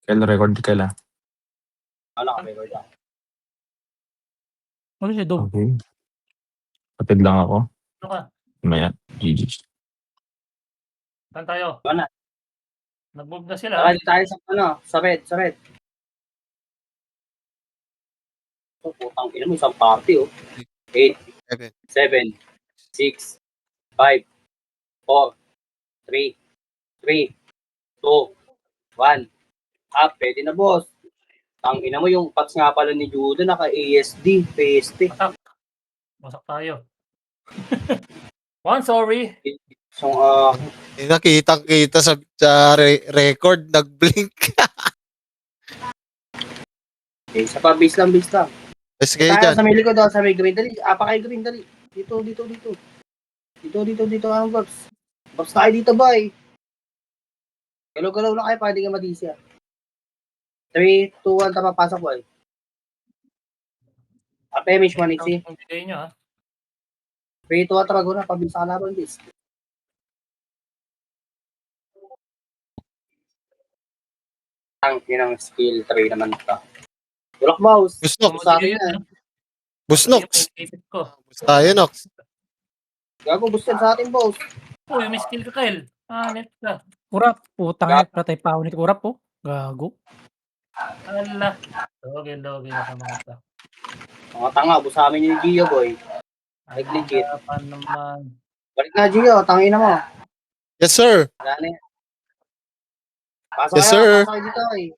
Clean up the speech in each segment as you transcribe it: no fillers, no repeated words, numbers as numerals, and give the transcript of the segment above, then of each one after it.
record kaila. Naka-record ako. Ano siya, Dom? Okay. Patid lang ako. Ano ka? Maya, GG. Saan tayo? Wala. Nag-move na sila. Saka di tayo sa red. So, putang ina mo, isang party, oh. 8, 7, 6, 5, 4, 3, 2, 1. Pwede na, boss. Tang ina mo, yung pats nga pala ni Judo, naka-ASD, PST. Masak tayo. One, sorry. So, Nakitang-kita sa record, nag-blink. okay, sa pa, base lang. Let's kayo Tayo dyan. sa may likod, sa may green, dali. Kay green, dali. Dito. Dito, Babs. Babs tayo dito, boy. Galaw-galaw lang kayo, pwede ka madisya. 3, 2, 1, tama, pasok, boy. Mish, maniksi. Ang bigay nyo, ha? 3, 2, 1, tama, na, pabilis sa kalaban, bis. Ang inang skill 3 naman ito. Bulak mouse. Busnok. Sa akin yan. Busnox. Isip ko. Tayo, Nox. Gago, gusto yan sa atin, boss. Uy, may skill ka, Kyle. Net ka. Urap. Putang ina. Patay pa ako nito. Urap po. Gago. Ala. Dogel na sa mga ito. Mga tanga, busa amin yung Gio, boy. Legit. Pa naman. Balik na, Gio. Tangin na mo. Yes, sir. Gani. Pasok Yes, kayo, sir. pasok kayo dito, eh.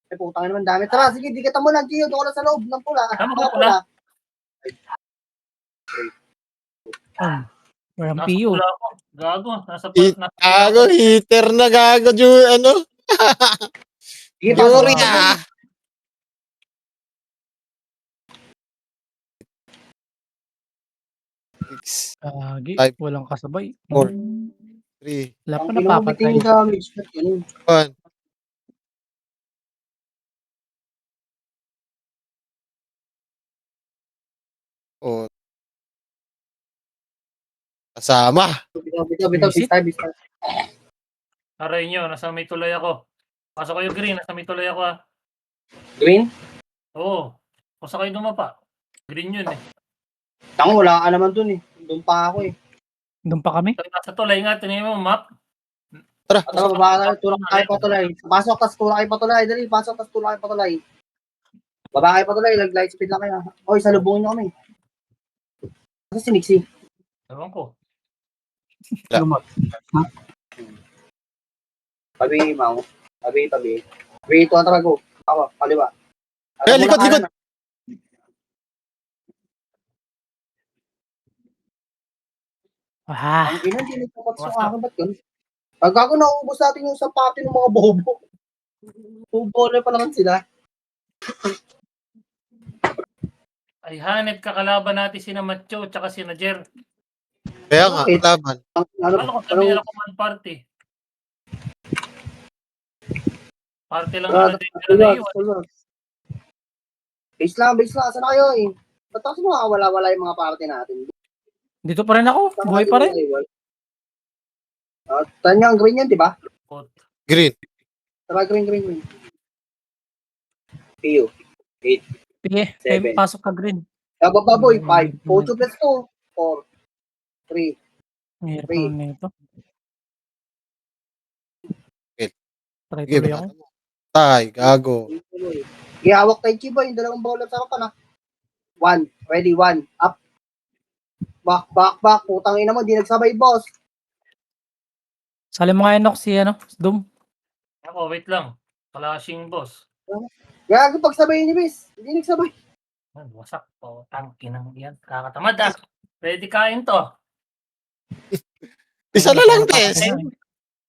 Putang naman dami. Tara, sige, di kita mo lang, Gio. Doon ko lang sa loob ng pula. Tama Mga ka pula. Walang Nasa PO. pula ako. Gago. Nasa Gago, heater na gago. Ano? Sige, pasok Yuri ka. ah. Six, Gagi. Five. Walang kasabay. 4, 3, Wala pa Ang napapatay. pinamabit yung damage. Ganun. 1. Oh. Kasama. Bitaw. Bis tayo. Aray nyo. Nasa may tulay ako. Pasok kayo, Green. Nasa may tulay ako, ha? Green? Oo. Pasok kayo dumapa. Green yun, eh. Tango, wala ka naman dun, eh. Doon pa ako, eh. Doon pa kami. Nasa tulay nga. Tingnan mo, map. Tara. At ako, baba tayo, tulak tayo patulay. Pasok, tas tulak kayo patulay. Dali, pasok, tas tulak kayo patulay. Baba kayo patulay, light speed lang kayo. Oy, salubungin nyo kami. Kasi si Nixie. Ewan ko. Wala. Tabi, Mau. Tabi. Tabi, ito ang tarago. Ako, kaliwa. Likod. Ang ina, hindi nagpapat sa akin. Ba't yun? Pag ako nauubos natin yung sapato ng mga bobo. Bubole pa naman sila. Ay, hanep kakalaban natin sina Macho at saka sina Jer. Kaya nga, laban. Ano ko sabi nila command party? Party lang nila na iwan. Base lang. Saan na kayo, eh? Ba't kasi makakawala-wala yung mga party natin? Dito pa rin ako. Buhay pa rin. Tanya ang green yan, di ba? Green. Tara, green. Pio. 8. Sige. Seven. Pasok ka, Green. Baboy, 5. 8 plus 2. 4. 3. Mahirap Three. naman na ito. Try Sige, tuloy ako. Tay, gago. Gihawak tayo, Chiba. Yung dalawang bola sa kapan, 1. Ready, 1. Up. Back. Putang ina mo, di nagsabay, boss. Sali mga Enoch si Dom. Ako, wait lang. Flashing boss. Gago pagsabayin ni Bis. Hindi nagsabay. Wasak po. Tangkin ng yan. Kakatamad, ah. Ready kain to. Isa na lang, Bes.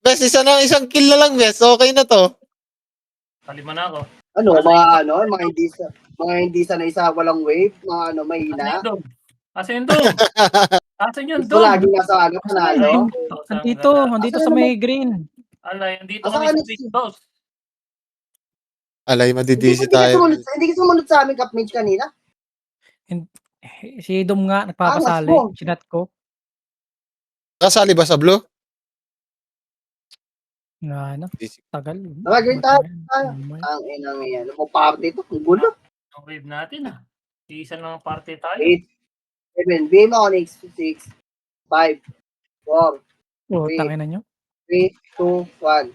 Bes, isang kill na lang, Bes. Okay na to. Kalima na ako. Mga hindi sa isa walang wave, mga mahina. Asan yung dom? Asan yung Gusto dom? lagi nasa agap panalo. Andito sa may Green. Alay, andito Asan kami ka, sa big boss. Alay, madidisi tayo. Hindi ka sumunod sa amin, Capmage, kanina. Si Dom nga, nagpapasali. Angas mo. Sinat ko. Kasali ba sa blue? Nga, ano, tagal. Tara, green tayo. May- Ang inang yan. Ano po party to? Ang gulo. Ang wave natin ah. Isa ng party tayo. 8, 7. Bigay mo ako next. 6, 5, 4, Oh, tangina nyo. 3, 2, 1.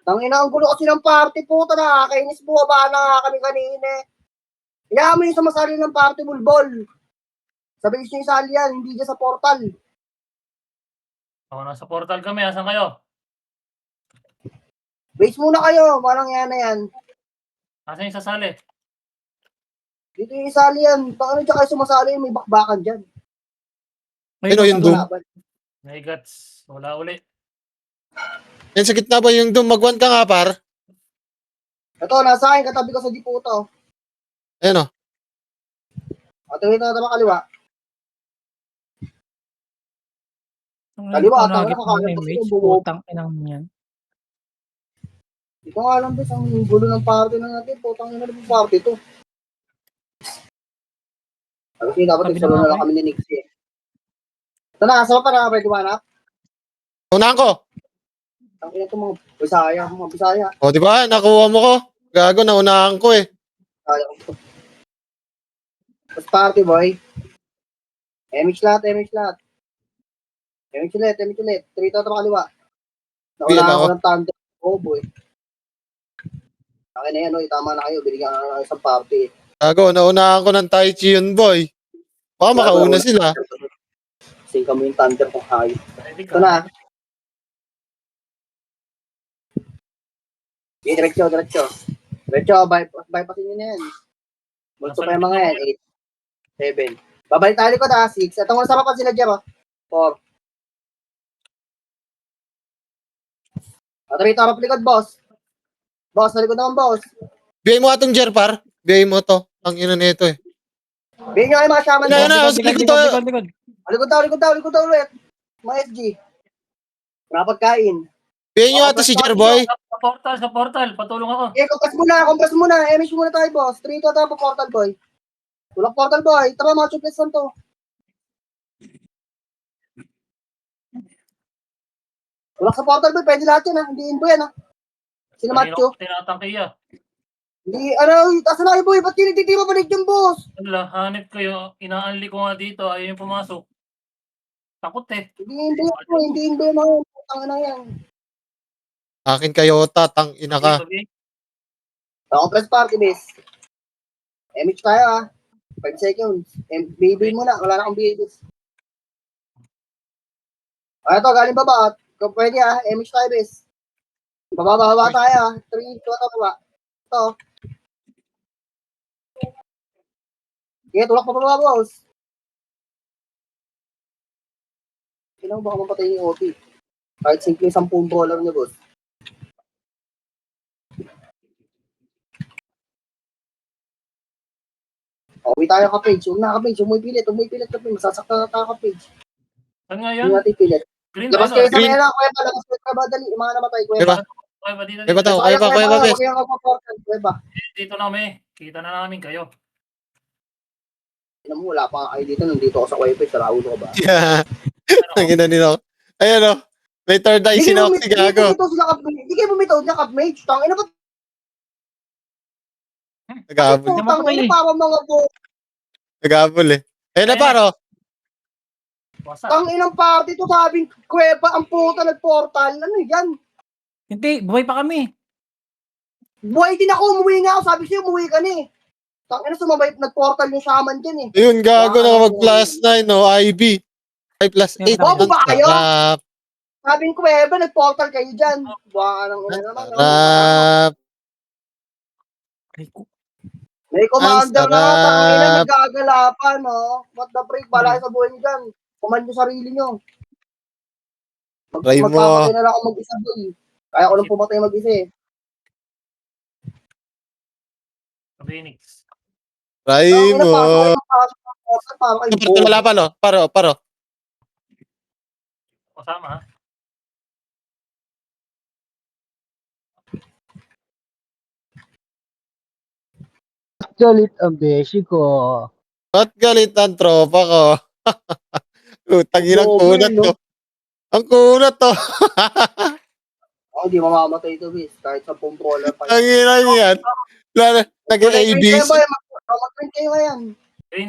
Tangina, ang gulo kasi ng party po. Nakakainis, buwaba na nga kami kanina. Hayaan mo yung sumasali ng party, bulbol. Sabi nyo yung sali yan, hindi dyan sa portal. Ako nasa portal kami. Asan kayo? Base muna kayo, walang yan na yan. Asan yung sasali? Dito yung isali yan. Paano dyan kayo sumasali, may bakbakan dyan. Pero yung Doom. Laban. May guts. Wala uli. Yan sa gitna ba yung Doom? Mag-1 ka nga, par. Ito, nasa akin, katabi ko sa diputo. Ayan o. At ito na kaliwa. Kaliwa, Kaliwa, tangina tangina, ko kakalat ng kasi image. yung buwo. Putang inang yan. Ito nga alam, bes, ang gulo ng party na natin. Putang ina ng party to. Kasi dapat Sabi nagsalo na nga na lang kami ni Nixie. Ito na, asama pa na pwede manak. Unahan ko. Ang ina ito mga Bisaya, O, di ba? Nakuha mo ko. Gago, naunahan ko eh. Kaya ko to. Tapos party boy. MH lahat. MH ulit. 3 to kaliwa. Bilang Naunahan ako. ko ng thunder. Oh boy. Akin na yan, tama na kayo. Binigyan ka na ng isang party. Gago, naunahan ko ng Tai Chi yun, boy. Baka makauna sila. Singka mo yung thunder kung hayo. Ready Ito ka? na. Okay, diretso. Bypassin nyo na yan. Multo pa yung mga yan. 8, 7. Babalik tayo ko na. 6. Ito muna sa papan sila dyan, 4. At rito harap likod, boss. Boss, sa likod naman, boss. Biyay mo atong Jer, par. Biyay mo to. Ang ina nito eh. Bigyan nyo kayo mga shaman. Wala na, boss. sa likod to. Likod daw ulit. Mga SG. Wala pagkain. Biyay nyo ata si Jer, boy. Sa portal. Patulong ako. Compress muna. MH muna tayo, boss. 3 to tayo portal, boy. Tulak portal, boy. Tara, mga chuples lang to. Tulak sa portal, boy. Pwede lahat yan, ha. Hindi inbo yan, ha. Sino Macho? Tinatangki ah. Hindi, asan na kayo, boy? Ba't tinititira balik yung boss? Wala, hanip kayo. Inaanli ko nga dito. Ayaw yung pumasok. Takot eh. Hindi inbo yan, mga putang na yan. Akin kayo, tang ina ka. Okay. Compress party, base. MH tayo, ha. 5 seconds. BB muna. Wala na akong BB. Ito, galing baba. Kung pwede, ha. MH tayo, base. Bababa tayo, ha. 3, 2, baba. Ito. Okay, tulak pa baba, boss. Kailangan baka mapatay yung OT. Kahit simple 10 dollar niya, boss. Uwi tayo ka-page. Huwag na ka-page. Umuipilit ka-page. Masasaktan na tayo ka-page. Saan nga Hindi yun? natin pilit. Green Labas ba kayo yun? sa Green. mera, kuweba. Labas kayo sa dali. Yung mga namatay, kuweba. Diba? Okay ba dito? Diba Dito, to? Kaya pa, bes. Huwag yung kapaportal, kuweba. dito na kami. Kita na namin kayo. Tignan mo, wala pa nga kayo dito. Nandito ako sa wifi. Sa raulo ka ba? Yeah. Ang ina nila. Ayan o. May third eye si Noxy, gago. Hindi kayo bumitaw niya, Cap-Mage. Tangina ba? Nagabol. Tangina pa mga po. Nagabol eh. Ayan na, paro. Wasa. Tanginang party to, sabing kuweba. Ang puta nag-portal. Ano yan? Hindi, buhay pa kami. Buhay din ako. Umuwi nga ako. Sabi sa'yo, umuwi ka na eh. Tangina, sumabay. Nag-portal yung shaman dyan eh. Ayun, gago na mag plus 9, no? IB. Ay, plus 8. Bobo ba kayo? Sabing kuweba, nag-portal kayo dyan. Buha ka ng una naman. Sarap. Ay, ko. May commander Ang na, sarap. tangina, nagagalapan, no? What the freak, bala kayo sa buhay nyo dyan. Command yung sarili nyo. Try mo. Magpapatay na lang ako mag-isa doon. Kaya ko lang pumatay mag-isa eh. Phoenix. Try Tangina, mo. para kayo Parte wala pa, no? Paro. Kasama ha? Galit ang beshi ko. Ba't galit ang tropa ko? Utang inang Oo, kunat no? ko. Ang kunat to. Oh, di mamamatay ito, bis. Kahit sa pumpola pa. Ang ina yan. Nag-ABC. Mag-print kayo ngayon.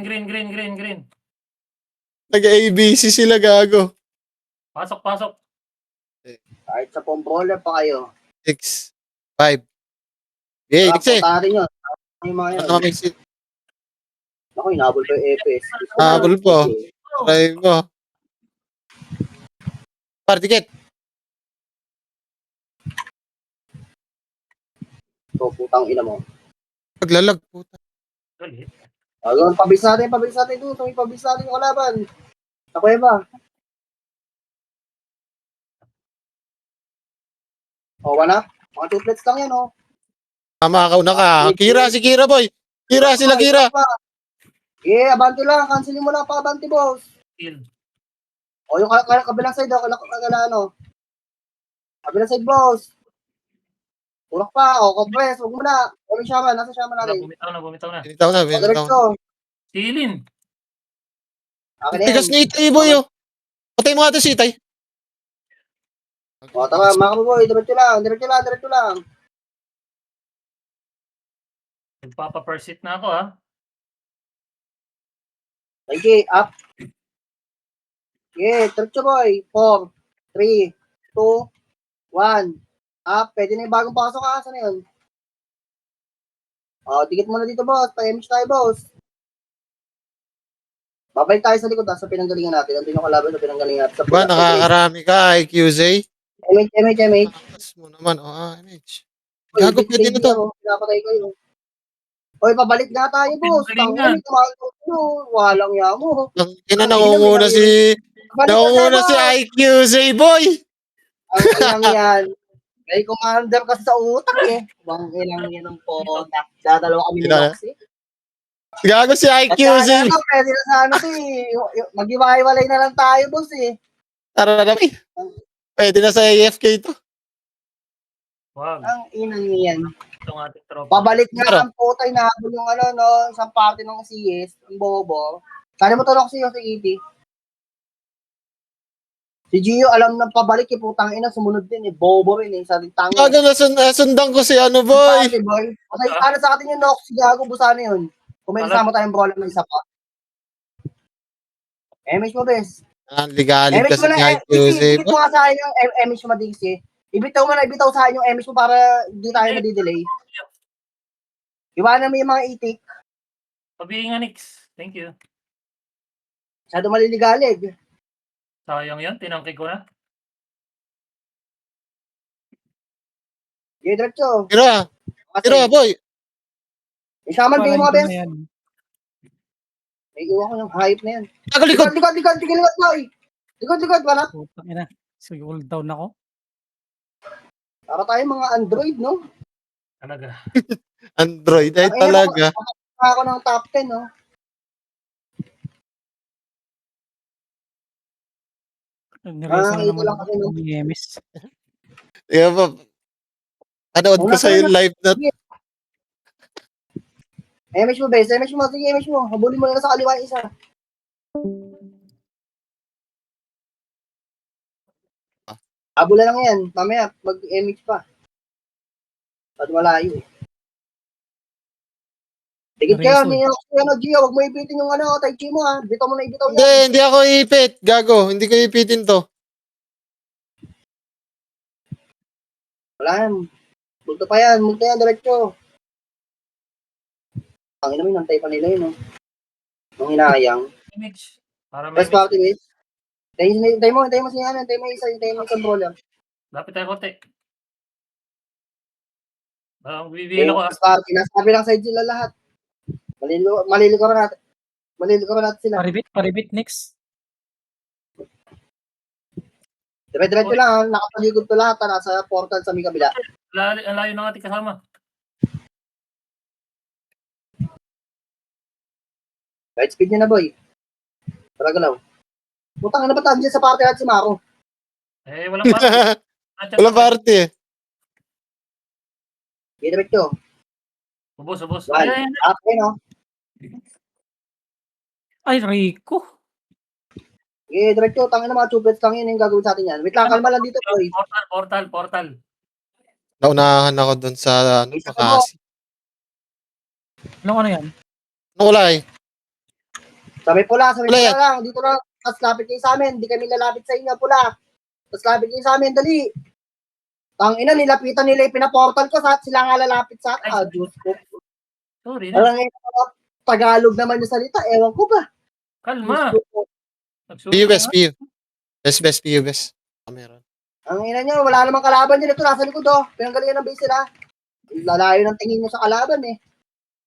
Green. Nag-ABC sila gago. Pasok. Kahit sa pumpola pa kayo. 6, 5. Eh, Dixie. Puntahan yun. Yung mga yun. Ano kami si Ako, inabol ko yung EPS. Habol po. Try mo. Partikit. So, putang ina mo. Paglalag. Puta. Galit. Ayun, pabilis natin doon. So, pabilis natin yung kalaban. Sa kuweba. O, wala. Mga triplets lang yan, oh. Tama ka ka. Kira, si Kira boy. Kira, sila Kira. Yeah, abante lang. Cancelin mo lang pa, abante, boss. Kill. O, yung kabilang side, ano. Kabilang side, boss. Ulak pa, o, compress. Huwag mo na. O, yung shaman. Nasa shaman natin. Bumitaw na. Binitaw na. O, diretso. Silin. Akin na Tigas yan. ni Itay boy oh. Patay mo nga ito si Itay. O, tama, mga kaboy. Diretso lang. Nagpapa-persit na ako, ha? Okay, up. Yeah, diretso, boy. 4, 3, 2, 1. Up. Pwede na yung bagong pasok, ha? Saan na yun? O, tikit mo na dito, boss. Pa-image tayo, boss. Babalik tayo sa likod, ha? Sa pinanggalingan natin. Andun yung kalaban sa pinanggalingan natin. Sa Diba nakakarami ka IQZ? MH. Takas mo naman. MH. Gago pwede na to. Pinapatay ko yun. Oy, pabalik na tayo, boss. Pinanggalingan. Walang yamo. Ang ina nangunguna si IQZ boy. Ang ilang yan. May commander ka sa utak eh. Bang ilang yan ang pota. Dadalawa kami ni Ina. Roxy. Gago si IQZ. Pwede na sa ano to eh. Mag-iwalay na lang tayo, boss eh. Tara na kami. Pwede na sa AFK to. Wag. Ang inang yan. Itong ating tropa. Pabalik nga Pero- ang potay na yung ano, no, isang party ng CS, ang bobo. Sana mo to Roxy yung si EP. Si Gio, alam ng pabalik eh, putang ina, sumunod din eh. Bobo rin eh, sa tanga. Gago nasundan ko si ano boy. Party boy. Okay, para sa atin yung Nox, gago, busana yun. Kung may kasama tayong brawler na isa pa. MH mo, bes. Ligalig MH kasi mo na, ni IQZ ibig boy. mo nga sa akin yung MH mo, Dixie. Ibitaw sa akin yung MH mo para hindi tayo nadidelay. Iwanan mo yung mga itik. Pabihin nga, Nix. Thank you. Masyado maliligalig. Sayang yan. Tinangkig ko na. Yung diretso. Kira boy. Isaman kayo mga bes. Yan. May iwan ko yung hype na yan. Gago likod. Likod, boy. Likod, wala. Putang ina. So, hold down ako. Para tayo mga Android, no? Talaga. Android ay talaga. Ako ng top 10, no? Nireso na ito naman lang kasi, no? ni Emis. Kaya ba? Anood ko sa yung live na MH mo, bes. MH mo. Sige, MH mo. Habulin mo na sa kaliwa yung isa. Habula lang yan. Mamaya, mag-MH pa. At malayo eh. Tigit kayo, ni Gio. Huwag mo ipitin yung ano, Tai Chi mo ha. Bitaw mo na ibitaw yan. Hindi ako ipit. Gago, hindi ko ipitin to. Wala yan. Multo pa yan, diretso. Ang ina mo, nantay pa nila yun, no? Ang hinahayang. Image. Para may Best party, base. Hintay mo siya, hintay mo isang brawler. Lapit tayo konti. Bibihin ako. Best party, nasa kabilang side sila lahat. Malilikaran natin sila. Paribit next. Diretso lang, ha? Nakapaligod to lahat, ha? Nasa portal sa may kabila. Ang layo ng ating kasama. Right speed niya na, boy. Tara galaw. Putang na ba tayo dyan sa party natin si Maro? Walang party. Walang party eh. Diretso. Ubos. One. Up, no? Ay, Rico. Eh, diretso, tangin na mga chupets lang yun yung gagawin sa atin yan. Wait lang, kalma lang dito, boy. Portal. Naunahan ako dun sa Isa ka mo. Makasi. Ano yan? Ano kulay? Sa may pula Wala yan. lang. Dito lang, tapos lapit kayo sa amin. Hindi kami lalapit sa inyo, pula. Tapos lapit kayo sa amin, dali. Tangina, nilapitan nila yung pinaportal ko sa sila nga lalapit sa akin. Ah, Diyos ko. Sorry na. Alam nga, Tagalog naman yung salita. Ewan ko ba? Kalma. Diyos ko. PU best, PU. Best, PU best. Meron. Ang ina nyo, wala namang kalaban dyan. Ito, nasa likod, oh. Pinanggalingan ng base sila. Lalayo ng tingin nyo sa kalaban, eh.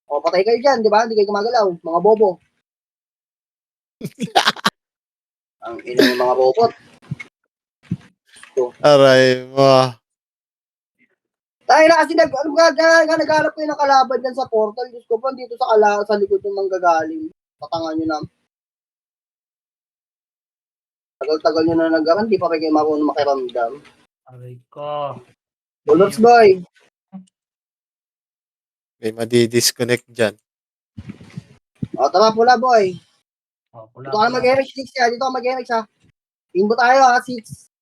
O, patay kayo dyan, di ba? Hindi kayo gumagalaw. Mga bobo. Ang ina ng mga bobot. Aray mo. Dahil na kasi naghanap kayo ng kalaban dyan sa portal. Diyos ko po, dito sa likod ng manggagaling. Patangan nyo na. Tagal-tagal nyo na nagaman, di pa kayo marunong makiramdam. Aray ko. Bullets, boy. May madi-disconnect dyan. O, tara pula, boy. Pula. Dito ka na mag-MX, 6 ha. Dito ka mag-MX, ha. Inbo tayo, ha. 6,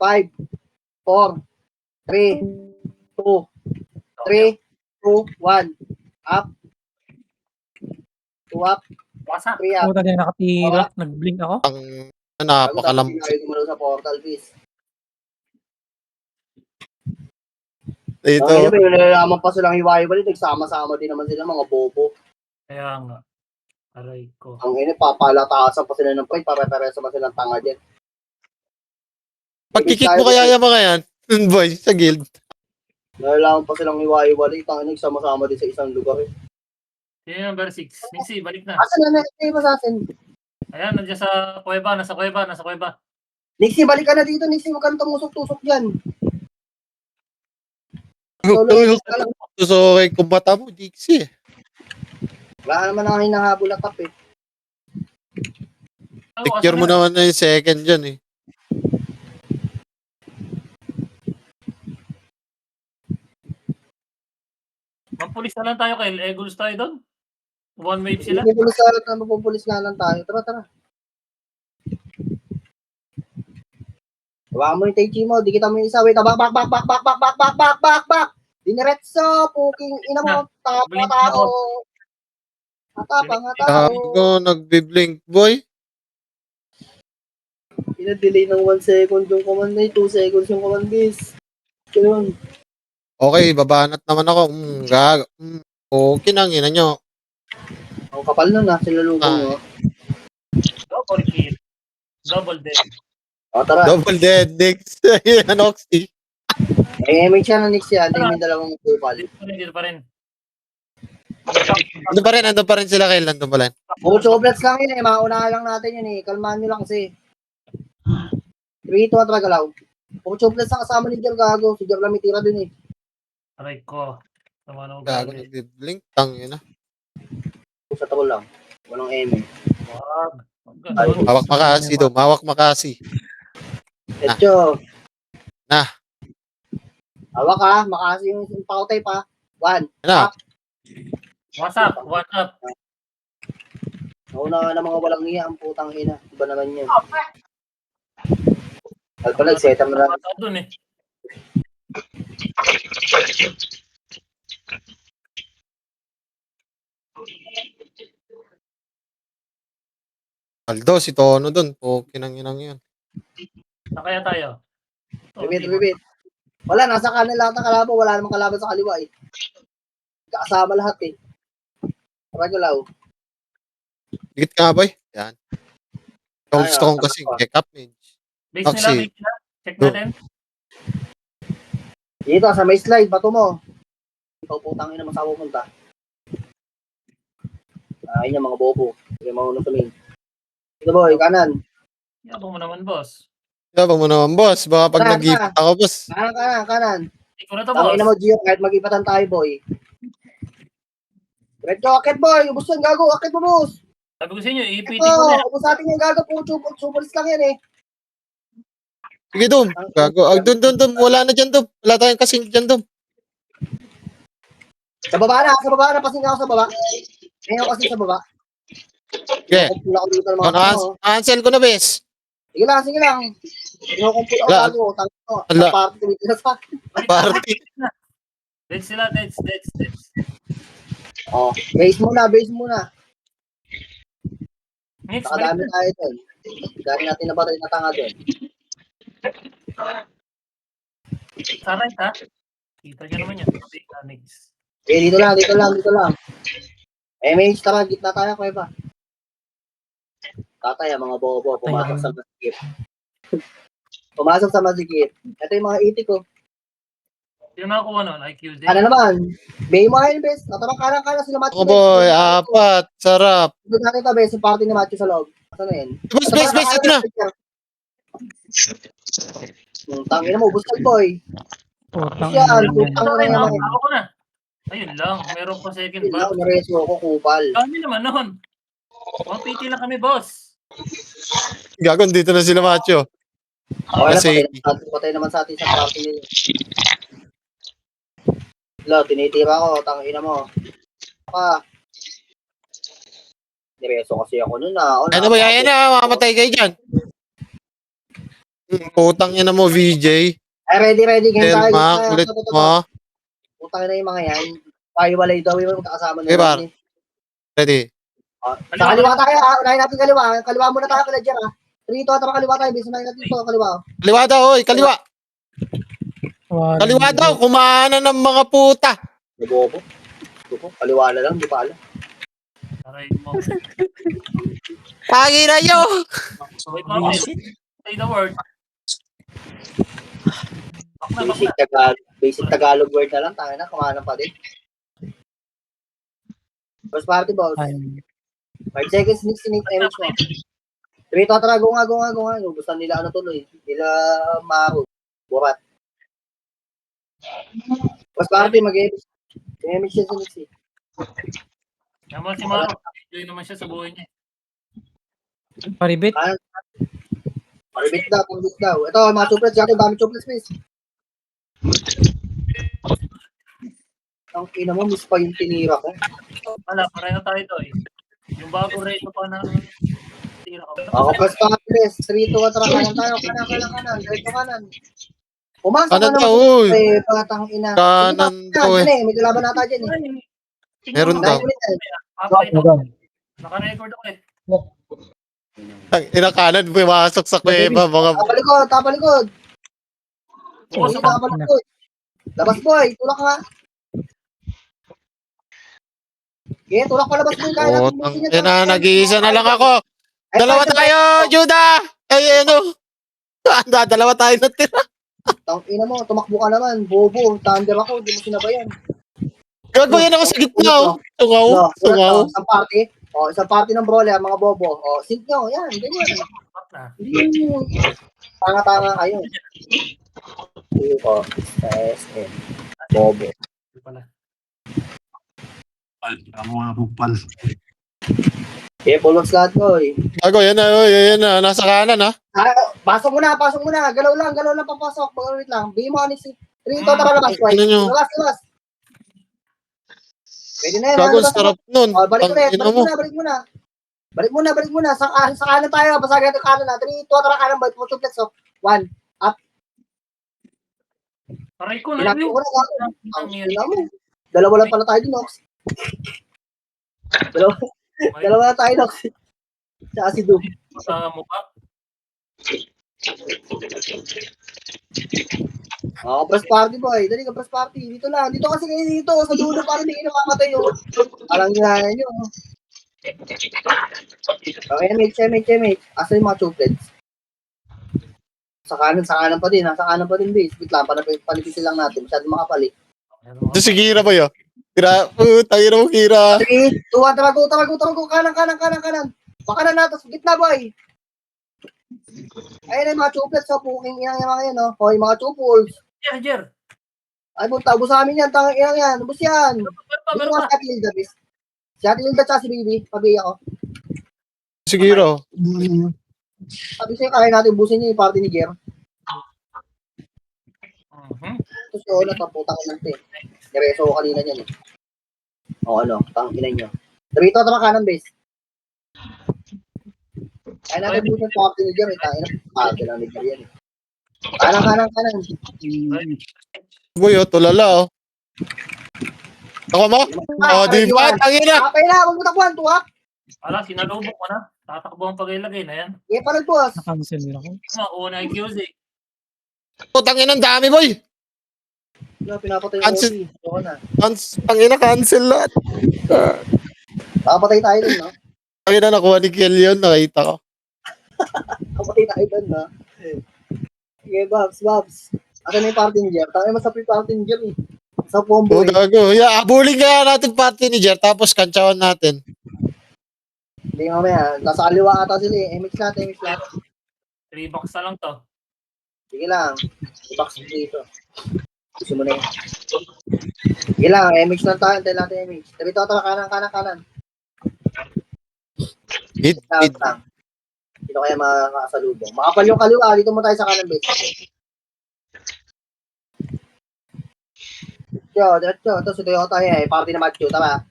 5, 4, 3, 2, 3, 2, 1. Up. 2 up. Wasak. 3 up. Puta din nakatira. Nag-blink ako. Ang napakalamang. Tayo gumalaw sa portal, please. Dito. Ang ina, may nalalaman pa silang hiwa-hiwalay. Nagsama-sama din naman sila, mga bobo. Kaya nga. Aray ko. Ang ina, papalatasan pa sila ng pride. Pare-pareso pa silang tanga dyan. Pagkikik mo kaya yung mga yan, boy, sa guild. Nalalaman pa silang hiwa-hiwalay. Tanga, nagsama-sama din sa isang lugar. Eh. Sino number 6? Nixie, balik na. Asan na Nixie ba sa atin? Ayan, nandiyan sa kuweba. Nasa kuweba. Nixie, balik ka na dito. Nixie, huwag ka na tumusok-tusok dyan. So, kay kumbata mo, Dixie. Wala naman ang hinahabol na tap eh. Picture mo naman na yung second dyan eh. Magpulis na lang tayo kay Eagles tayo doon. One wave sila. Mapupulis nga lang tayo. Tara. Hawakan mo yung Taichi mo. Dikita mo yung isa. Wait, back. Diniretso. Puking ina mo. Tao. Atapang. Gago, nagbiblink, boy. Pina-delay ng 1 second yung command na 2 seconds yung command base. Ganun. Okay, babanat naman ako. Gago. Okay nang ina nyo. Ang kapal nun sinalubong mo. Double kill. Double dead. O, tara. Double dead, Dix. Yan, Oxy. May siya na next yan. May dalawang kupal. Dito pa rin. Ando pa rin sila kailan to pala. Mucho blats lang yun eh. Maunahan lang natin yun eh. Kalmahan nyo lang kasi. 3, 2, at ragalaw. Mucho blats ang kasama ni Jer Gago. Si Jer lang may tira dun eh. Aray ko. Tama na Gago, ugali. nagbiblink. Tangina. Sa tabo lang. Walang M eh. Wag. Mawak makasi do. Mawak makasi. Etcho. Nah. Hawak ha. Makasi yung pautay pa. 1. Ano? Wasak. One up. Nauna na mga walang niya. Ang putang ina. Iba naman yun. Alpa nagseta mo lang. Doon eh. Aldo, si Tono dun. Okay nang inang yun. Saan kaya tayo? Bibit. Wala, nasa kanan lahat ng kalaban. Wala namang kalaban sa kaliwa eh. Kasama lahat eh. Ragalaw. Higit ka, boy. Yan. Stone kasi. Check up, man. Base nila. Check natin. Dito, sa may slide, bato mo. Ikaw putang ina masawa punta. Ayun yung mga bobo. Sige, mauna sa main. Ito boy, kanan. Yabang mo naman, boss. Yabang mo naman, boss. Baka pag nag-ipot ako, boss. Kanan. Ikaw na to, boss. Tangina mo, Gio, kahit mag-ipatan tayo, boy. Red ko, akit, boy. Ubus yan, gago. Akit mo, boss. Sabi ko sa inyo, iPT ko na. Ubus natin yung gago. Supulis lang yan, eh. Sige, Dom. Gago. Dum. Wala na dyan, Dom. Wala tayong kasing dyan, Dom. Sa baba na. Pasing ako sa baba. Ngayon kasi sa baba. Okay. Kinukumpul ako dito ng mga ano. Cancel ko na, bes. Sige lang. Kinukumpul ako Wala. bago. Tango, Wala. party tumitira sa akin. Party. Dead sila, dead. Oh, base muna. Mix, Nakadami balik. tayo doon. Dami natin nabatay na tanga doon. Sa right, ha? Kita nyo naman yan. Mix. Okay, dito lang. MH, tara, gitna tayo, Kuweba. Tatay, ang mga bobo, pumasok sa masikip. Pumasok sa masikip. Ito yung mga itik ko. Yung nakakuha nun, IQZ. Ano naman? Bay mo kayo, bes. Natamang kanan sila Matthew. Oh boy, apat. Sarap. Ito natin ito, bes. Yung party ni Matthew sa loob. Ano na yun? Bes, ito na. Tangina mo, buskal boy. Putang Yan, ina yan. putang ina naman. Ako ko na. Ayun lang, meron pa second Yun lang, bar. nareso ako, kupal. Dami naman nun. 150 lang kami, boss. Gagon, dito na sila, Macho. Okay Kasi- lang, patay naman sa atin sa party nila. Lo, tinitira ko, tangina mo. Nireso kasi ako nun Ano ba yan na? Mamamatay kayo dyan. Putang ina mo, VJ. Ay, ready. Game tayo. Telma, kulit mo. Putang ina yung mga yan. Pahiwalay daw yung magkakasama Okay, bar. naman. Ready. Sa kaliwa tayo, unahin natin kaliwa. Kaliwa muna tayo, Kalajer, ha. Rito, tara kaliwa tayo. Bisa natin ito, kaliwa. Kaliwa daw, oy. Kaliwa. Kaliwa daw. Kumahanan ng mga puta. Nabobo. Kaliwa na lang, di pa alam. Aray mo. Pagi na nyo. Wait mo, say the word. Bakla. Basic Tagalog word na lang. Tangina, kumahanan pa din. First party, boss. 5 seconds, next image mo. Rito, tara, go nga. Gusto nila ano tuloy. Nila Maru. Burat. First party, mag-image siya sa next eh. Naman si Maro. Enjoy naman siya sa buhay niya. Paribit. Paribit daw. Ito, mga chuplets. Dati, dami chuplets, please. Ang ina mo, miss pa yung tinira ko. Wala, pareho tayo to eh. Yung bago reto pa na tira ko. Ako, first party, please. 3, 2, 1, tara, kanan tayo. Kanan. Diretso kanan. Pumasok Kanan ka daw, naman. uy. Patang ina. Kanan daw, eh. May kalaban nata dyan eh. Meron daw. Naka-record ako eh. Inakanan, pumasok sa kuweba. Mga Tapalikod. Bukas Hindi ako. tapalikod. Labas boy, tulak nga. Okay, tulak pa labas boy. Kaya natin putang busin yan. ina, nag-iisa na lang ako. Ay, Dalawa ay, tayo, Juda! Ay, ano? Dalawa tayo na tira. Tang ina mo, tumakbo ka naman. Bobo, thunder ako, di mo sinabayan. Gago yan ako sa gitna, oh. Tungaw. Isang party. Isang party ng brawler, mga bobo. Sync nyo, yan, ganyan. Hindi mo. Tanga-tanga kayo. SM. Bobo. Ang mga bupal. Okay, full of slot ko eh. Gago, yan na. Nasa kanan, ha? Pasok mo na. Galaw lang papasok. Wait lang. Bigyan mo ni si Rito, tara labas. Ano nyo? Labas. Pwede na yan. Gago, labas mo. sarap nun. Balik ulit. Tangina mo. Balik muna. Sa kanan tayo. Basagin natin kanan na. Rito, tara kanan. Balik mo tuplex. 1. Aray ko na Pinapin yun. ko na. Ang ina mo. Dalawa lang pala tayo din, Ox. Dalawa na tayo, Ox. Tsaka si Doom. Sa mukha. Press party boy. Dali ka, press party. Dito lang. Dito kasi kayo dito. Sa dulo para hindi kayo nakamatay yun. Parang ginahan nyo. Okay, MH. Asa yung mga chuplets? Sa kanan pa din. Nasa kanan pa din, base. Wait lang, panipisil lang natin. Masyadong makapali. Ito si Kira ba yun? Kira, tayo na mo, Kira. 3, 2, 1, tarago. Kanan. Baka na natin. Gitna, boy. Ayun yung mga chuplets. Puking inang yung mga yan, no? Yung mga chuples. Jer. Ay, bunta. Ubus amin yan. Tangang inang yan. Ubus yan. Dito Meron nga pa. si Ate Hilda, base. Si Ate Hilda tsaka si Baby. Pabiya ko. Si Kira. Sabi sa'yo, kaya natin ubusin niya yung party ni Ger. Tapos yun, nataputang ilan ito eh. Nireso ko kanina niyan eh. Tang ilan nyo. Dito, tama kanan, base. Kaya natin busan party ni Jam, tayo na. Party lang ni Jam yan. Kanan. Boy, tulala, oh. Ako mo? Di ba? Tangina! Kapay na, huwag mo takbuhan, tuwak. Ala, sinalubok ko na. Tatakbo ang pag-ilagay na yan. Iya pa nagbuwas. Na-cancel nila ako. Una yung QZ. Tangina, ang dami, boy. Pinapatay yung Cancel. OP. Ito na. Tangina, cancel lahat. Papatay tayo dun, no? Tangina, nakuha ni Kiel yun. Nakita ko. Papatay tayo dun, no? Sige, Babs. Asan na yung party ni Jam? Tangin mo sa pre-party ni Jam, eh. Sa combo, Oo, gago. Yeah, abulin kaya natin party ni Jer, tapos kantsawan natin. Hindi mamaya. Nasa kaliwa ata sila, eh. MX lahat. 3 box na lang to. Sige lang. I-box dito. Gusto mo na yun. Sige lang, MX lang tayo. Antayin natin MX. Tabi ito, kanan. Mid. Lang. Dito kaya makakasalubong. Makapal yung kaliwa. Dito mo tayo sa kanan, base. Diretso. Ito, ito yung tayo, eh. Party na Macho. Tama.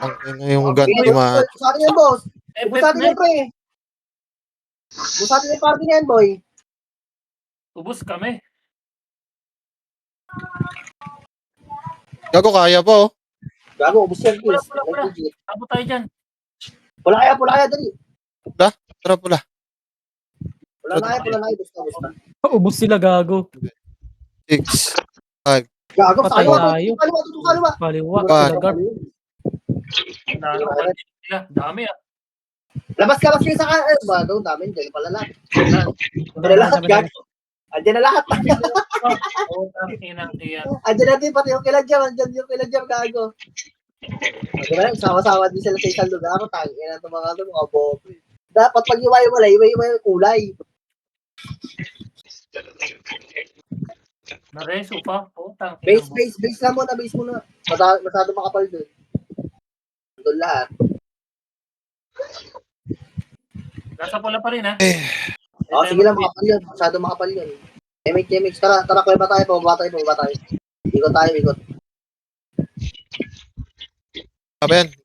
Ang yung ganti ma. Busatin yan, boss. Eh, Busatin yan, pre. Busatin yung party na yan, boy. ubus kami. Gago, kaya pa, oh. Gago, ubus yan, Pula. please. Abo tayo dyan. Pula kaya, dali. Tara pula. Pula na kaya, busta. Ubus sila, gago. 6. Gago, Patay tayo. kaliwa. Kaliwa, Ba- sila guard. Sila. Dami ah. Labas kayo sa kanan. Ba, doon, dami dyan. Pala lahat. Andiyan na lahat, gago. Andiyan na lahat. Oo, inang iyan. Andiyan natin pati yung kila Jam. Andiyan yung kila Jam, gago. Diba, sama-sama din sila sa isang lugar. Tangin na ito mga bobo. Dapat pag iway-walay yung kulay. Nareso pa. Putang. Base lang muna, base muna. Masyado makapal dun. Doon lahat. Nasa pula pa rin ah. Sige lang, makapal yun. Masyado makapal yun. MX. Tara, kuya ba tayo? Pababa tayo. Ikot.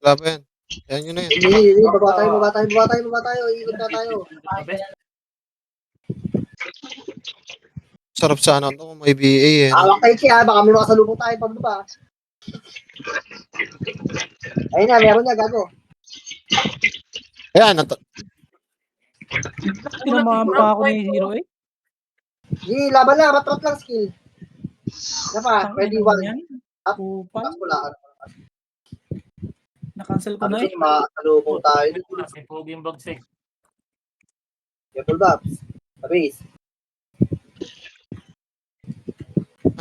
Laban yan. Yan yun na yan. Hindi, baba tayo. Ikot na tayo. Sabi? Sarap sana ito kung may BA, eh. Awak tayo siya, baka may makasalubong tayo pababa. Ayun na, meron niya, gago. Ayan, Tinamahan pa ako ni Hero, eh. Sige, laban lang, rat lang skill. Napa, pwede Tangina one. yan. Up. Kupal. Tapos wala. Na-cancel ko Ano na, eh. siya, makasalubong tayo. Si Pogi yung bagsik. Careful, Babs. Abis.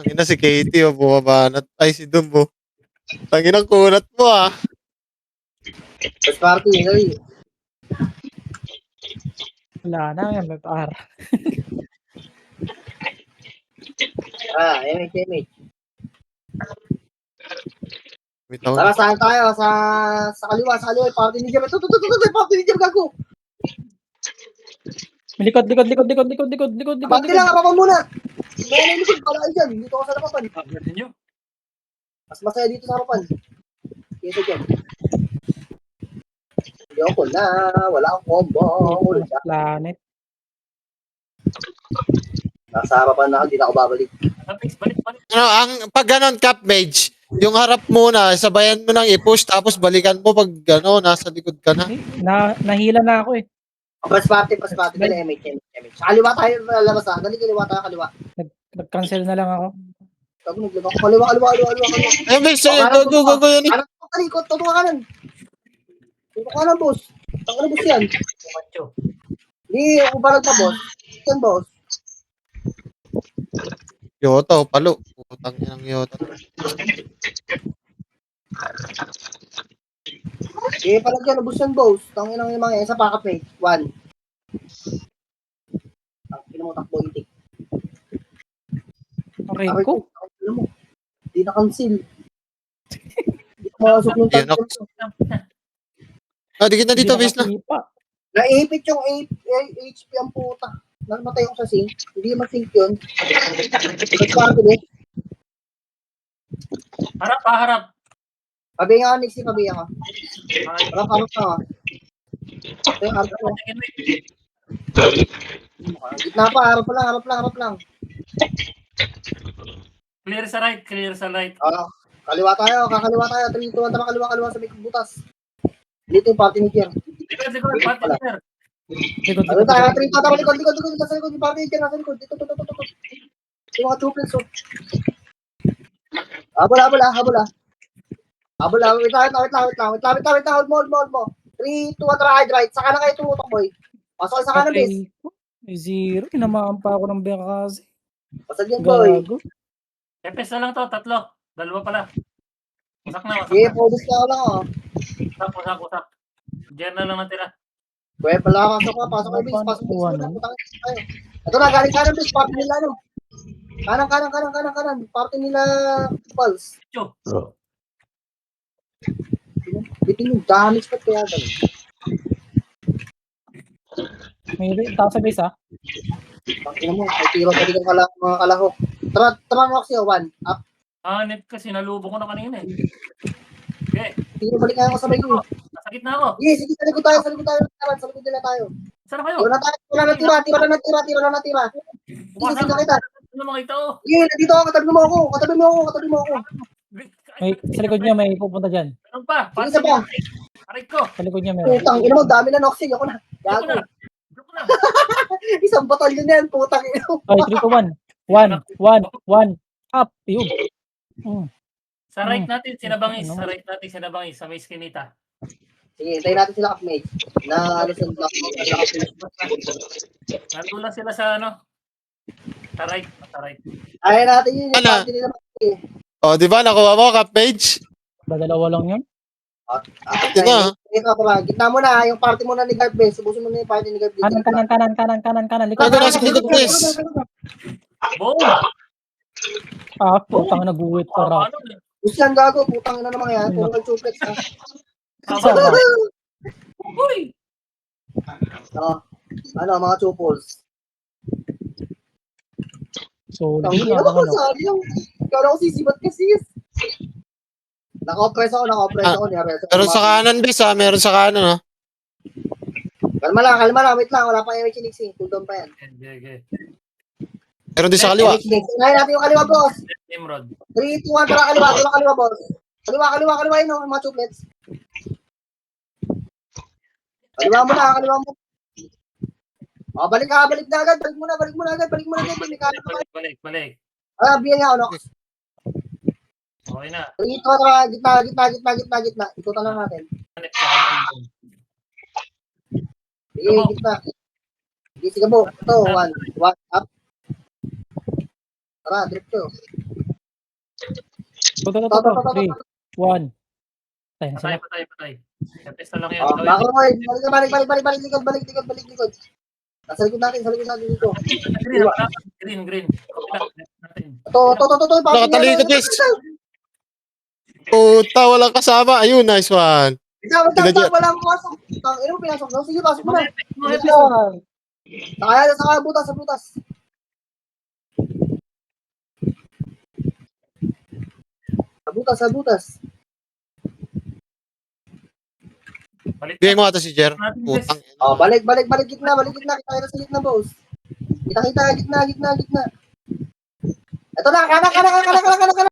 ang ina si Katie, oh, bumabanat. Ay, si Dumbo. Ang inang kunat mo, ah. First party, sorry. Wala na, yan. MFR. MH. Bitaw. Tara, saan tayo? Sa kaliwa, yung party ni Jam. Ito, party ni Jam, gago. Likod. Party lang, kapapan muna. May likod, pala kayo dyan. Dito ako sa lapapan. Pagdating nyo. Mas masaya dito sa harapan. Kesa dyan. Ayoko na, wala akong combo. Planet. Nasa harapan na ako, di na ako babalik. Balik. Ano, pag ganon, Cap Mage, yung harap muna, sabayan mo nang i-push, tapos balikan mo pag nasa likod ka na. Nahila na ako, eh. Press party, dali, MH. Sa kaliwa tayo, lalabas ha. Dali, kaliwa. Nag-cancel na lang ako. Sabi, naglabas ako, kaliwa. Ay, Mage, go yan. Ano, talikot, tutunga ka nun. Tutunga ka nun, boss. Tutunga na, boss yan. Macho. Hindi, ako balag pa, boss. Yan, boss. Yota, palo. Putang inang Yota. Palag yan, boss yan, boss. Tangin ang yung mga yan, sa packet mate. 1. Tangin mo, takbo itik. Okay ko. Alam mo, hindi na-cancel. Hindi ko makasok yung Yan, takbo. Dikit na dito, base na. Naipit yung HP ang puta. Namatay ako sa sync. Hindi naman sync yun. Nagparty eh. Harap. Pabihan ka, Nixie, pabihan ka. Harap ka. Ito yung harap ko. Tingin mo, Gitna pa, harap lang. clear sa right, clear sa right. Kaliwa tayo. 3, 2, 1, tama kaliwa sa may butas. Dito yung party ni Kier. Likod, pati clear. Likod, Ano likod, tayo? likod. 3, tama likod. Nasa likod yung party ni Kier. Nasa likod. Dito. Yung mga triplets. Habol. Wait lang. Hold mo. 3, 2, 1, tara, right. Saka na kayo tumutok, boy. Pasok kayo sa kanan, base. May zero. Tinamaan pa ako ng beka kasi. Pasag yan, boy. Gago. Epes na lang to, 3. 2 pala. Usak na. Sige, focus ka lang, oh. Usak. Diyan na lang natira. Pwede pala, pasok kayo, base. Pasok kayo. Ito na, galing kanan, base. Party nila, ano? Kanan. Party nila, Pulse. Cho. Bitin yung damage pa kaya ganun. May taas sa base ha. Pangina mo, ay tiro pa din mga kalahok. Tara mo kasi, 1. Up. Net kasi nalubo ko na kanina eh. Okay, Tiro, balik kayo kasabay ko. nasa gitna ako. Sige, sa likod tayo. Sa likod nila tayo. Saan kayo? Wala na tira. Tira na tira. Sige, kita. Ano makita ko? Sige, nandito ako. Katabi mo ako. May, sa likod niya may pupunta dyan. Meron pa. Sige, isa pa. Aray ko. Sa likod niya meron. Putang ina mo, dami na noxing. Ako na. Joke Gago. na. Isang batalyon na yan, putang ina mo. Ay, 3 to 1. 1. Up. Yun. Sa right natin, sinabangis. Sa may skinita. Sige, hintayin natin sila kapmate. Na ano sa block. Nandun lang sila sa ano. Sa right. Ayaw natin yun. Yung Ano? party nila. O, di ba? Nakuha mo, Cap Mage? Dalawa lang yun. Yun na. Gitna mo na, yung party mo na ni Garb, bes. Subusin mo na yung party ni Garb. Kanan. Likod. Gago, nasa likod, please. Boom! Putang nag-uwit para. Ano? Gusto yan, gago. Putang ina naman yan. Puro nag-suplex, ha. Uy! Ano, mga chupos. So, Ang hindi ina na mo, ano. sayang. Ikaw ako sisibat ka, sis. Naka-oppress ako. Meron sa kanan, bis ha. Meron sa kanan, ha. Kalma lang. Wait lang. Wala pa yung Chinix, eh. Cool down pa yan. Okay. Meron din sa kaliwa. Unahin natin yung kaliwa, boss. Nimrod. 3, 2, 1, tara kaliwa, boss. Kaliwa yun, no? Mga chuplets. Kaliwa mo. Balik na agad. Balik mo na agad. Balik. Biyan nga, Nox. Okay na. Ito, tara, gitna. Ikutan lang natin. Sige, gitna. Sige po. Ito, 1 up. Tara, drip to. 3, 1. Tayo na sila. Patay. Epes na lang yan. Macroid. Balik, likod. Nasa likod natin dito. Green. Ito, Nakatalikod, bis. Puta, walang kasama. Ayun, nice one. Walang pumasok. Ano mo pinasok? Sige, pasok mo na. Saka butas. Sa butas. Bigay mo ata si Jer. Putang. Balik gitna. Kita tayo sa gitna, boss. Kita, gitna. Ito na, kanan.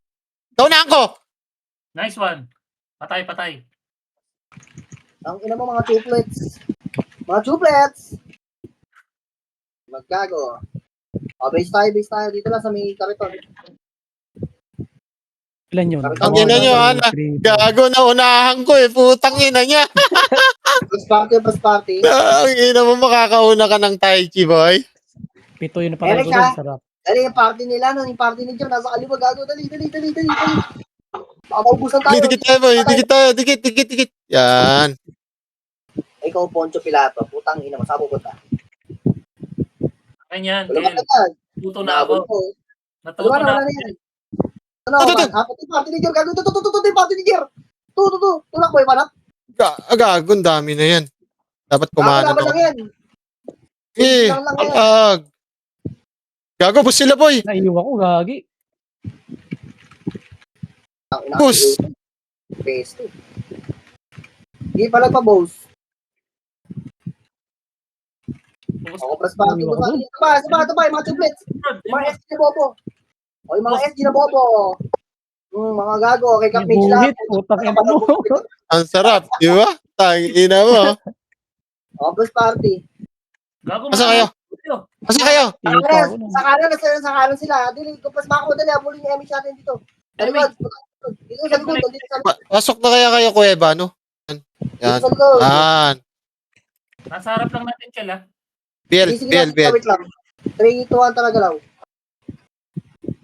Taunaan ko! Nice one. Patay. Ang ina mo, mga chuplets. Magkago. Base tayo. Dito lang sa may kariton. Ilan yun? Ang ina nyo, ana. Gago na unahan ko eh. Putang ina niya. First party. Ang ina mo, makakauna ka ng Tai Chi, boy. 7 yun na pala ko dun. Sarap. Dali, yung party nila, yung party ni Jim, nasa kaliwa, gago. Dali. Baka maubusan tayo. Dikit tayo, boy. Dikit. Yan. Ikaw, Poncho Pilato. Putang ina mo, saan pupunta? Ganyan. Wala Kel. ka. Tuto na ako. Natuto Wala na. na yan. Pati party ni Jer, gago. Ito, party ni Jer. Tulak mo yung panak. Gago, ang dami na yan. Dapat kumanan Laban ako. lang yan. Lang yan. Gago, bus sila, boy. Naiiwa ko, gagi. Bus. Base 2. Hindi pala pa, boss. Ubus Ako, press party. Uy, ako. Ito ba, yung mga triplets. Yung mga SG na bobo. O, yung mga SG na bobo. Mga gago, kay Cap May Mage buhit, lahat. putang ina mo. Ang sarap, di ba? Tangina mo. O, press party. Gago Asa kayo? Asa kayo? Sa kanan sila. Dili, kumpas mako, dali, abulin yung MH natin dito. Sa likod. Dito sa likod, dito sa likod. Pasok na kaya kayo, Kuweba, no? Yan. Dito sa likod. Yan. Nasa harap lang natin, Chel, ha? Biel, Sige, Biel, Biel. wait lang. 3, 2, 1 talaga lang.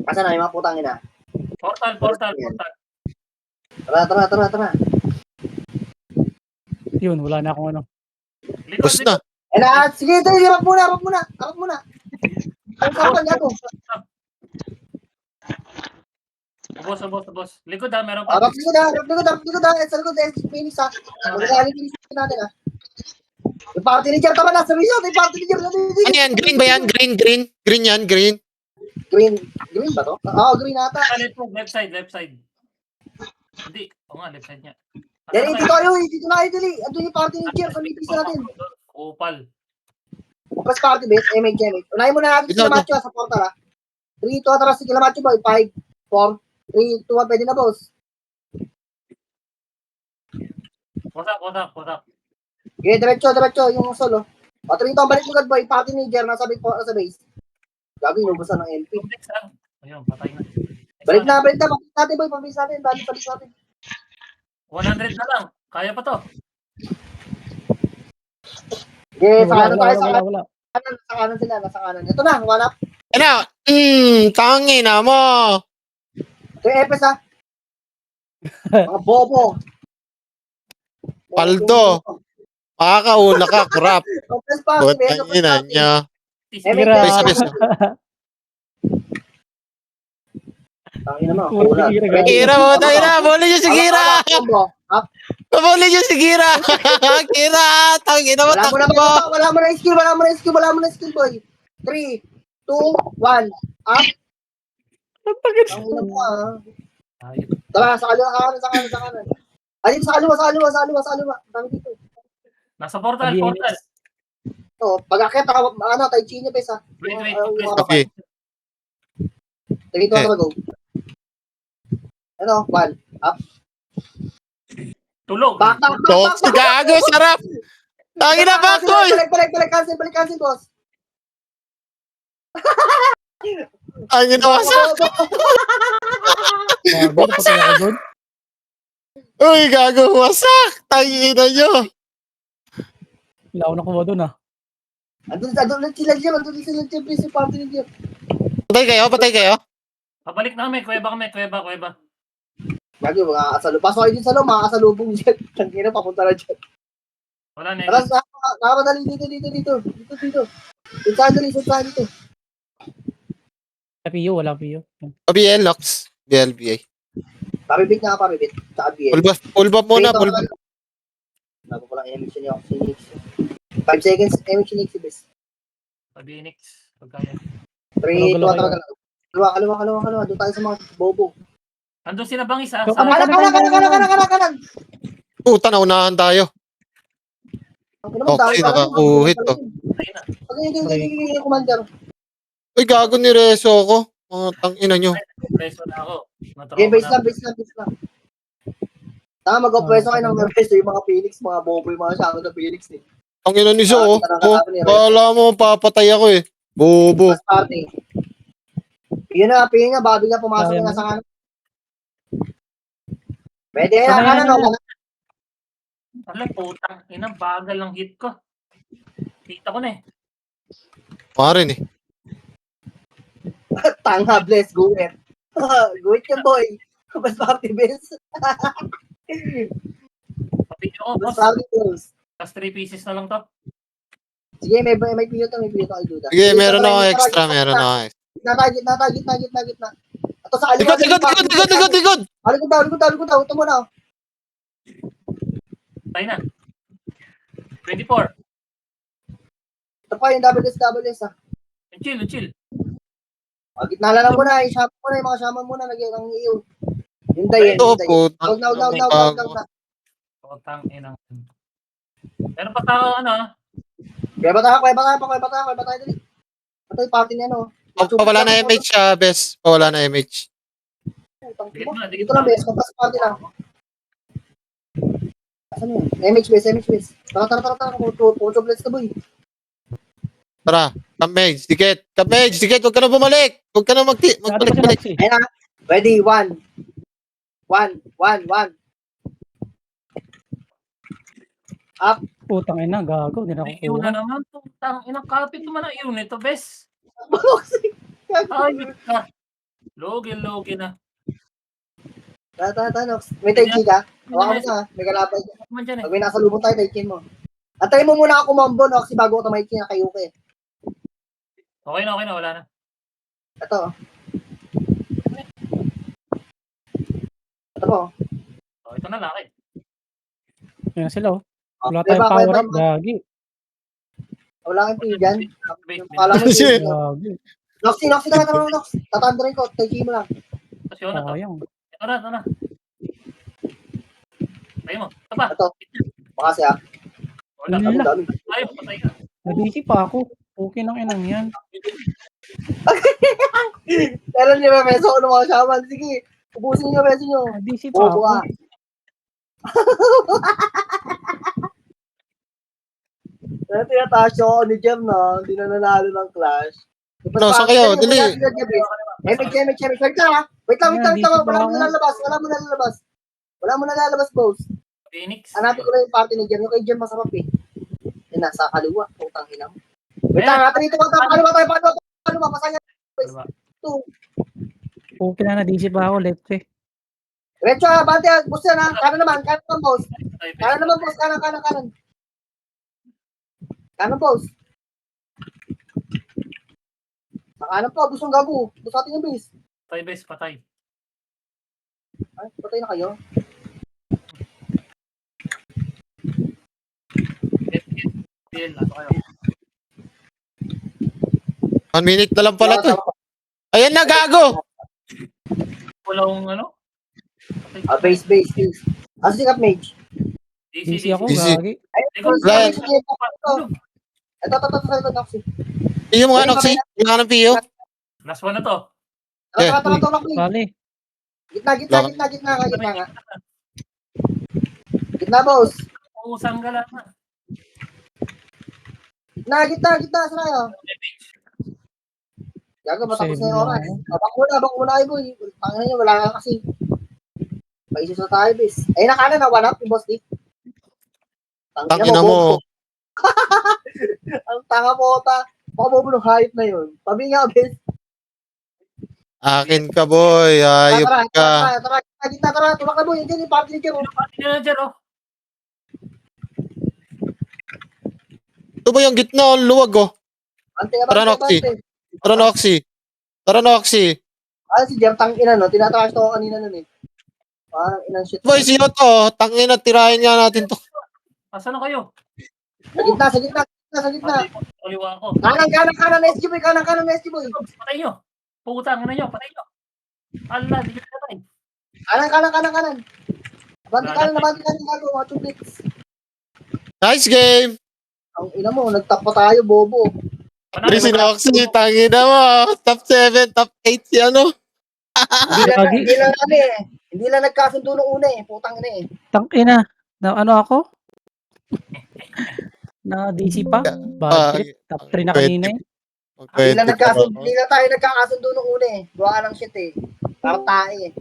Asa na, yung mga putang ina. Portal. Tara. Yun, wala na akong ano. Likod, Bus na. Sige, ito, harap muna. Ang kapan gago. Ubos. Likod, ha? Meron pa. Harap likod ha. Sa likod, Phoenix ha. Magaling Phoenix natin ha. Yung party ni Jer, tama na, sabi niyo, yung party ni Jer. Ano yan? Green ba yan? Green. Green yan, green. Green ba to? Oo, green ata. Left side. Hindi. O nga, left side niya. Dali, dito na kayo, dali. Andun yung party ni Jer, sa meeting natin. Opal. Press party, base, MH. Unahin mo na natin sila Macho sa portal ha. 3, 2, atras, sige Macho boy. 5, 4, 3, 2, 1, pwede na boss. Wasak. Okay, diretso, yung solo. O, 3, 2, balik likod boy. Party ni Jer, nasa base. Gabi, inubusan ng LP. Ayun, patay na. Balik na. Pabis natin boy, pabis natin. 100 na lang. Kaya pa to. Okay, sa kanan tayo, Wala. sa kanan sila, nasa kanan. Ito na, one up. Ano? Tangina mo. Ito yung Epes ha. Mga bobo. Paldo. Makakauna ka, crap. Press party, base, Butang ina niya. Gira. Bes. Tangina mo, Puro kulat. Gira, gago. Gira mo, tangina. Buli niyo si Gira. Buli niyo si Gira. Gira, tangina mo, takbo. Wala mo na skill, boy. 3, 2, 1, up. Tangina mo ah. Tara, sa kanan. Ay, sa kaliwa. Tangina dito. Nasa portal. So, pag-akit, Tai Chi niya, bes ha. Wait. Okay. Dito na go. Ano, 1, up. Tulog. Back. Toxic, gago, sarap. Tangina, backboy. Balik, cancel, boss. Tangina, wasak. Gago, patay ako doon. Uy, gago, wasak. Tangina nyo. Wala ako nakuha doon ah. Andun sila Jim, please, yung party ni Jim. Patay kayo. Pabalik na kami. Kuweba. Gagi, mga kasalubong. Pasok kayo din sa loob, mga kasalubong dyan. Tangina, papunta na dyan. Wala na. Tara, nakamadali dito. Sunsahan dito. Sa PU, wala PU. BL, Lux. BLBA. Pabibit. Tsaka BL. Full buff muna, full buff. Bago ko lang emission niyo. 5 seconds, emission niyo si Bes. Pabinix. Pagkaya. 3, 2, talaga lang. Kaliwa. Doon tayo sa mga bobo. Andun sila bang isa? Kanan. Puta, naunahan tayo. Okay, nakakuhit to. Pag-ibig commander. Uy, gago ni Reso ko. Mga tangina nyo. Preso na ako. Okay, base lang. Mag-oppreso kayo ng resto yung mga Phoenix, mga bobo yung mga shadow ng Phoenix eh. Ang ina ni So, oh. Wala mo, papatay ako eh. Bobo. Mas party. Yun na, Babi nga, pumasok na sa kanan. Pwede na, kanan o. Alam, putang. Inang bagal ng hit ko. Kita ko na eh. Marin eh. Tanga, bless, guwit. Guwit ka, boy. Mas party, best. Papito ko, Mas boss. party, boss. Last 3 pieces na lang to. Sige, may piyo to, I'll do that. Sige, meron ako extra. Gitna. Ito sa kaliwa. Likod! Likod daw. Ito muna. Tayo na. 24. Ito pa yung WS ah. Chill. Gitna lang muna, yung mga shaman muna, ang iyo. Hintayin. Ito po. Huwag na. Putang inang. Meron pa tao, Kaya bata, dali. Ito yung party niya, no? Pawala na MH siya, best. Pawala na MH. Dito lang, bes. Magpas party lang. Asan yun? MH base. Tara. Puto blitz ka, boy. Tara, Cap Mage, dikit. Huwag ka na bumalik. Huwag ka na magbalik-balik. Ayan na. Ready, 1. Up. Putang ina, gago. Hindi na ako Iyon kuha. na naman. Putang ina, kapit naman ang iyon ito, bes. Ayun ka. Logi na. Tara, Nox. May taiki ka? Hawakan mo na, may kalapay. Naman dyan eh. Pag may nasa lubong tayo, taikin mo. Antayin mo muna ako kumambo, Nox, bago ako tumaiki na kayo ka eh. Okay na, wala na. Ito. Po. Oh, ito na laki. Yan sila, oh. Wala Diba, tayong power kaya up, gagi. Wala kang piyo dyan. Kala mo Shit. yun. Gagi. Noxy, tara, Nox. Tatandrin ko, taiki mo lang. Tapos yun na to. Sayang. Ito na. Tayo mo. Ito pa. Ito. Baka siya. Wala. Wala. Dami. Ayaw, patay ka. Nag-isip pa ako. Okay ng inang yan. Kailan niyo ba peso ko ng mga shaman? Sige, ubusin niyo peso niyo. Nag-isip pa ako. Bobo ka. Tinataas ako ni Jem na, hindi na nanalo ng Clash. No, saan kayo? Dali. MH. Wait ka ha? Wait lang. Wala mo nalalabas, boss. Phoenix. Hanapin ko na yung party ni Jem. Yung kay Jem masarap eh. Yan, nasa kaliwa. Putang ina mo. Wait lang, natin ito. Paano ba? Pasanya. Okay na nag-isip pa ako, left eh. Retso ha, bante. Boss yan ha. Kanan naman, boss. Kanan, boss. Kanan po, busong gago. Bus atin yung base. Patay, bes. Patay. Ay, patay na kayo. Deal. Ato kayo. 1 minute na lang pala to. Ayan na, gago. Walang ano? Base. Asa si Cap Mage? Busy ako, Busy. gagi. Ay, Ryan. Ito, Noxy. Iyo mo nga, Noxy. Yung nga ng Pio. Last one na to. Tara, Noxy. Bali. Gitna nga. Gitna, boss. Usang ka lang. Gitna, saan tayo? Gago, matapos na yung oras. Abang muna kayo, boy. Tangina niyo, wala nga kasi. Mag-isis na tayo, bis. Ayun na kanan, one up, yung boss Dick. Tangina mo. Ang tanga mo, baka bobo ng hype na yun. Tabi nga, bis. Akin ka, boy. Ayop ka. Tara, tumak na, boy. Yan yung party ni Jero. Pati na dyan, oh. Ito ba yung gitna? Ang luwag, oh. Tara, Noxy. Si Jero, tangina, no? Tinatakas ko kanina nun, eh. Parang inang shit. Boy, sino to? Tangin na, tirahin nga natin to. Asan na kayo? Sa gitna. Kaliwa ko. Kanan, SG boy. Patay nyo. Putang na nyo. Patay nyo. Allah, di ka patay. Kanan. Abanti kanan, mga chubits. Nice game. Ang ina mo, nagtap pa tayo, bobo. Pri si Noxy, tangin na mo. Top 7, top 8 si ano. Hindi lang nagkasundo nung una eh. Putang ina eh. Tangina. Na ano ako? Na DC pa? Budget. Top 3 na kanina eh. Hindi lang tayo nagkakasundo nung una eh. Gawa ng shit eh. Parang tae eh.